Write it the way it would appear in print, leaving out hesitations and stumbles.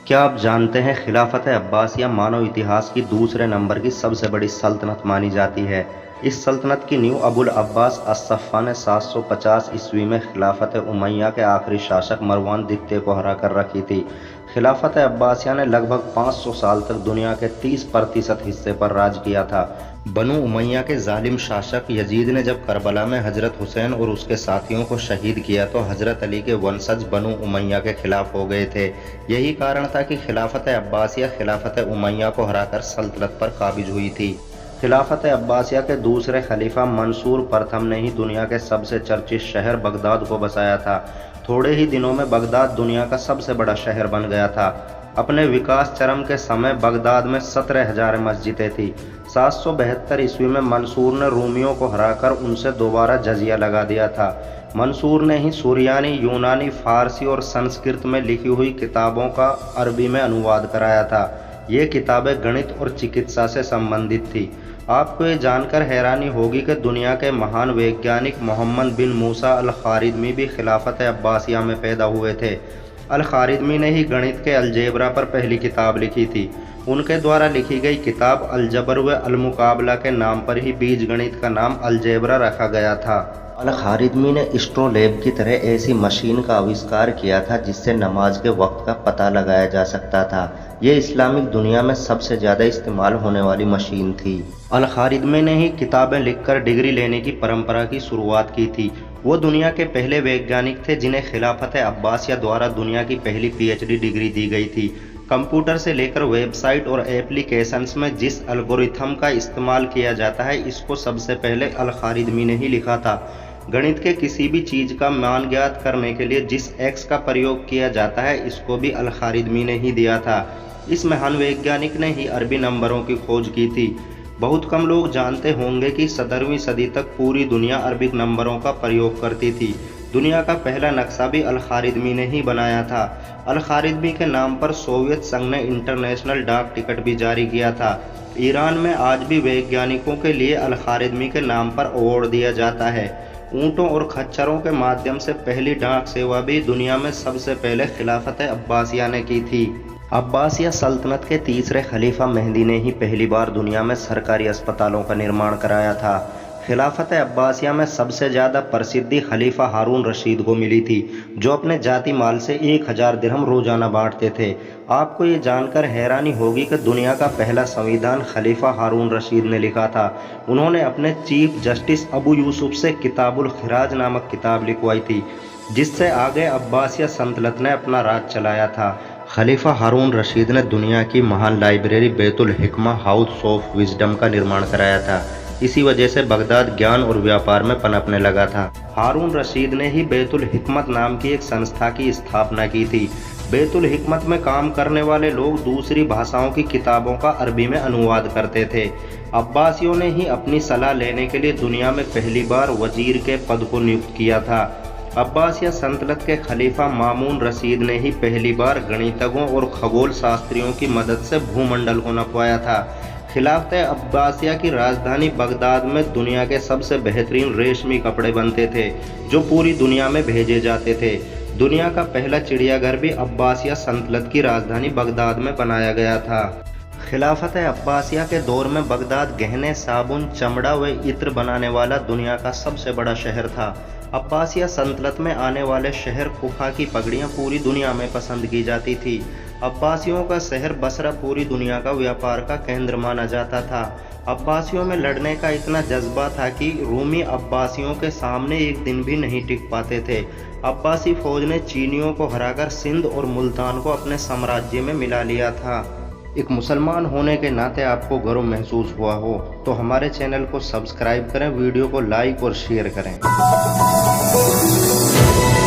क्या आप जानते हैं खिलाफत अब्बासिया मानव इतिहास की दूसरे नंबर की सबसे बड़ी सल्तनत मानी जाती है। इस सल्तनत की नींव अबुल अब्बास अस-सफ़्फ़ा ने 750 ईस्वी में खिलाफत उमैया के आखिरी शासक मरवान द्वितीय को हराकर रखी थी। खिलाफत अब्बासिया ने लगभग 500 साल तक दुनिया के 30% हिस्से पर राज किया था। बनु उमैया के जालिम शासक यजीद ने जब करबला में हजरत हुसैन और उसके साथियों को शहीद किया तो हजरत अली के वंशज बनु उमैया के खिलाफ हो गए थे। यही कारण था कि खिलाफत अब्बासिया खिलाफत उमैया को हराकर सल्तनत पर काबिज हुई थी। खिलाफत अब्बासिया के दूसरे खलीफा मंसूर प्रथम ने ही दुनिया के सबसे चर्चित शहर बगदाद को बसाया था। थोड़े ही दिनों में बगदाद दुनिया का सबसे बड़ा शहर बन गया था। अपने विकास चरम के समय बगदाद में 17,000 मस्जिदें थीं। 772 ईस्वी में मंसूर ने रूमियों को हराकर उनसे दोबारा जजिया लगा दिया था। मंसूर ने ही सुरियानी, यूनानी, फारसी और संस्कृत में लिखी हुई किताबों का अरबी में अनुवाद कराया था। ये किताबें गणित और चिकित्सा से संबंधित थी। आपको ये जानकर हैरानी होगी कि दुनिया के महान वैज्ञानिक मोहम्मद बिन मूसा अल-ख़ारिज़मी भी खिलाफत अब्बासिया में पैदा हुए थे। अल-ख़ारिज़मी ने ही गणित के अलजेब्रा पर पहली किताब लिखी थी। उनके द्वारा लिखी गई किताब अल-जबर व अल-मुक़ाबला के नाम पर ही बीजगणित का नाम अलजेब्रा रखा गया था। अल-ख़ारिज़मी ने एस्ट्रोलेब की तरह ऐसी मशीन का आविष्कार किया था जिससे नमाज के वक्त का पता लगाया जा सकता था। ये इस्लामिक दुनिया में सबसे ज़्यादा इस्तेमाल होने वाली मशीन थी। अल-ख़ारिज़मी ने ही किताबें लिखकर डिग्री लेने की परंपरा की शुरुआत की थी। वो दुनिया के पहले वैज्ञानिक थे जिन्हें खिलाफत अब्बासिया द्वारा दुनिया की पहली PhD डिग्री दी गई थी। कंप्यूटर से लेकर वेबसाइट और एप्लीकेशंस में जिस एल्गोरिथम का इस्तेमाल किया जाता है, इसको सबसे पहले अल-ख़ारिज़मी ने ही लिखा था। गणित के किसी भी चीज़ का मान ज्ञात करने के लिए जिस x का प्रयोग किया जाता है, इसको भी अल-ख़ारिज़मी ने ही दिया था। इस महान वैज्ञानिक ने ही अरबी नंबरों की खोज की थी। बहुत कम लोग जानते होंगे कि 17वीं सदी तक पूरी दुनिया अरबिक नंबरों का प्रयोग करती थी। दुनिया का पहला नक्शा भी अल-ख़ारिज़मी ने ही बनाया था। अल-ख़ारिज़मी के नाम पर सोवियत संघ ने इंटरनेशनल डाक टिकट भी जारी किया था। ईरान में आज भी वैज्ञानिकों के लिए अल-ख़ारिज़मी के नाम पर अवार्ड दिया जाता है। ऊँटों और खच्चरों के माध्यम से पहली डाक सेवा भी दुनिया में सबसे पहले खिलाफत अब्बासिया ने की थी। अब्बासिया सल्तनत के तीसरे खलीफा मेहदी ने ही पहली बार दुनिया में सरकारी अस्पतालों का निर्माण कराया था। खिलाफत अब्बासिया में सबसे ज़्यादा प्रसिद्धि खलीफा हारून रशीद को मिली थी, जो अपने जाती माल से 1000 दिरहम रोजाना बांटते थे। आपको ये जानकर हैरानी होगी कि दुनिया का पहला संविधान खलीफा हारून रशीद ने लिखा था। उन्होंने अपने चीफ जस्टिस अबू यूसुफ से किताबुल खिराज नामक किताब लिखवाई थी, जिससे आगे अब्बासिया सल्तनत ने अपना राज चलाया था। खलीफा हारून रशीद ने दुनिया की महान library Baitul Hikma house of wisdom का निर्माण कराया था। इसी वजह से बगदाद ज्ञान और व्यापार में पनपने लगा था। हारून रशीद ने ही बैतुल हिकमत नाम की एक संस्था की स्थापना की थी। बैतुल हिकमत में काम करने वाले लोग दूसरी भाषाओं की किताबों का अरबी में अनुवाद करते थे। अब्बासियों ने ही अपनी सलाह लेने के लिए दुनिया में पहली बार वजीर के पद को नियुक्त किया था। अब्बासिया सल्तनत के खलीफा मामून रशीद ने ही पहली बार गणितज्ञों और खगोल शास्त्रियों की मदद से भूमंडल को नपवाया था। खिलाफत अब्बासिया की राजधानी बगदाद में दुनिया के सबसे बेहतरीन रेशमी कपड़े बनते थे, जो पूरी दुनिया में भेजे जाते थे। दुनिया का पहला चिड़ियाघर भी अब्बासिया सल्तनत की राजधानी बगदाद में बनाया गया था। खिलाफत अब्बासिया के दौर में बगदाद गहने, साबुन, चमड़ा व इत्र बनाने वाला दुनिया का सबसे बड़ा शहर था। अब्बासिया सल्तनत में आने वाले शहर कुफा की पगड़ियाँ पूरी दुनिया में पसंद की जाती थी। अब्बासियों का शहर बसरा पूरी दुनिया का व्यापार का केंद्र माना जाता था। अब्बासियों में लड़ने का इतना जज्बा था कि रूमी अब्बासियों के सामने एक दिन भी नहीं टिक पाते थे। अब्बासी फौज ने चीनियों को हराकर सिंध और मुल्तान को अपने साम्राज्य में मिला लिया था। एक मुसलमान होने के नाते आपको गर्व महसूस हुआ हो तो हमारे चैनल को सब्सक्राइब करें, वीडियो को लाइक और शेयर करें।